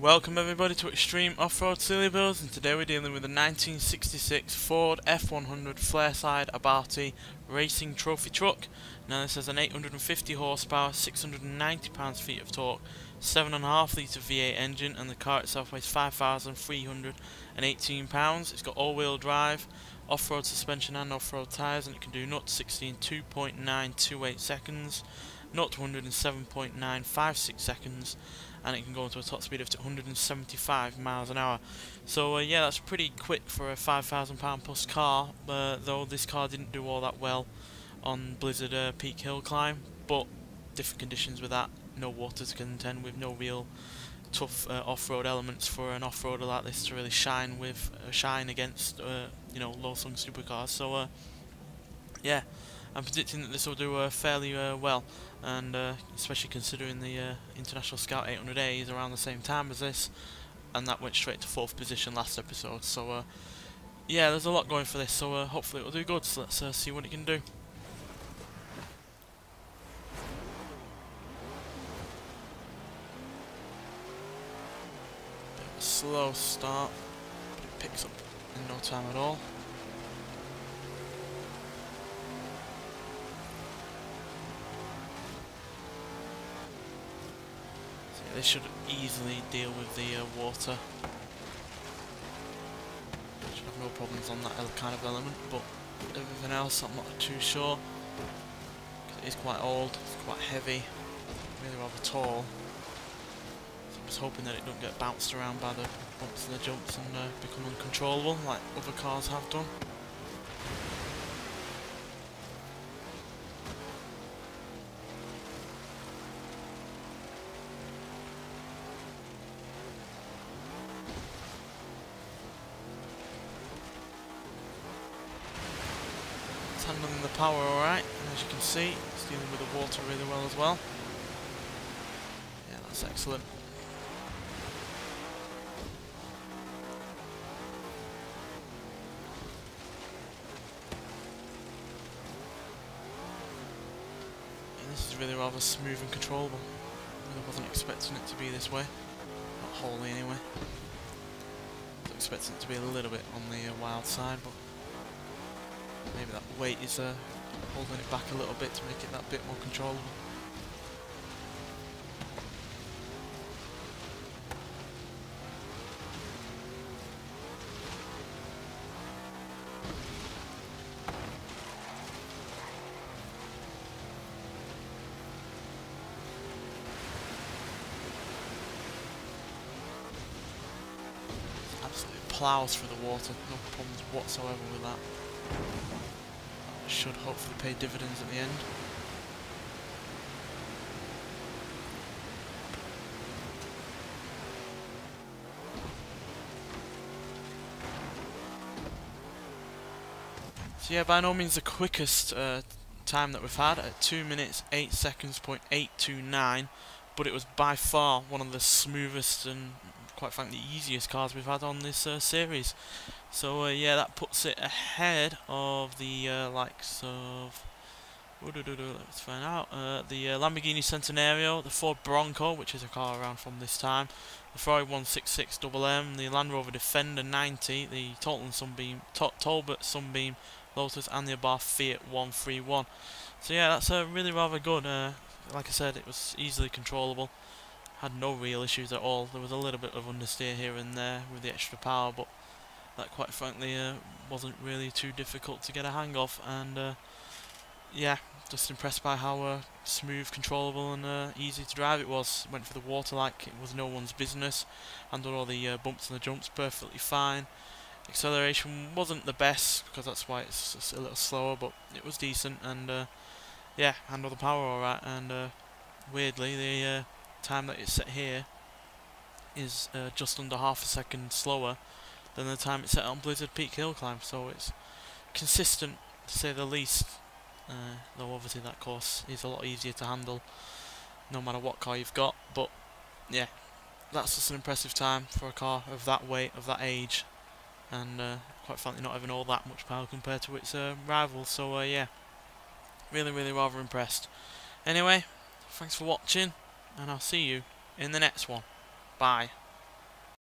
Welcome everybody to Extreme Off-Road Silly Builds, and today we're dealing with a 1966 Ford F-100 flare-side Abarth racing trophy truck. Now this has an 850 horsepower, 690 pounds-feet of torque, 7.5 litre V8 engine, and the car itself weighs 5,318 pounds. It's got all-wheel drive, off-road suspension and off-road tyres, and it can do 0 to 60 in 2.928 seconds, 0 to 100 in 7.956 seconds, and it can go into a top speed of 175 miles an hour. So yeah, that's pretty quick for a £5,000 plus car, though this car didn't do all that well on Blizzard Peak Hill Climb, but different conditions with that, no water to contend with, no real tough off-road elements for an off-roader like this to really shine against you know, low-slung supercars. So yeah, I'm predicting that this will do fairly well, and especially considering the International Scout 800A is around the same time as this, and that went straight to 4th position last episode. So yeah, there's a lot going for this, so hopefully it will do good. So let's see what it can do. Bit of a slow start, but it picks up in no time at all. This should easily deal with the water. Should have no problems on that kind of element, but everything else I'm not too sure. It is quite old, it's quite heavy, really rather tall. So I'm just hoping that it don't get bounced around by the bumps and the jumps and become uncontrollable like other cars have done. Handling the power alright, and as you can see, it's dealing with the water really well as well. Yeah, that's excellent. And this is really rather smooth and controllable. I really wasn't expecting it to be this way. Not wholly anyway. I was expecting it to be a little bit on the wild side, but maybe that weight is holding it back a little bit to make it that bit more controllable. Absolutely ploughs through the water, no problems whatsoever with that. Should hopefully pay dividends at the end. So yeah, by no means the quickest time that we've had at 2 minutes 8 seconds .829, but it was by far one of the smoothest and quite frankly easiest cars we've had on this series. So yeah, that puts it ahead of the likes of, let's find out, the Lamborghini Centenario, the Ford Bronco, which is a car around from this time, the Ferrari 166 MM, the Land Rover Defender 90, the Talbot Sunbeam Lotus, and the Abarth Fiat 131. So yeah, that's really rather good. Like I said, it was easily controllable. Had no real issues at all. There was a little bit of understeer here and there with the extra power, but that quite frankly wasn't really too difficult to get a hang of, and yeah, just impressed by how smooth, controllable and easy to drive it was. Went for the water like it was no one's business, handled all the bumps and the jumps perfectly fine. Acceleration wasn't the best because that's why it's just a little slower, but it was decent, and yeah, handled the power alright, and weirdly the time that it's set here is just under half a second slower than the time it's set on Blizzard Peak Hill Climb, so it's consistent to say the least, though obviously that course is a lot easier to handle no matter what car you've got. But yeah, that's just an impressive time for a car of that weight, of that age, and quite frankly not having all that much power compared to its rivals. So yeah, really rather impressed. Anyway, thanks for watching, and I'll see you in the next one. Bye.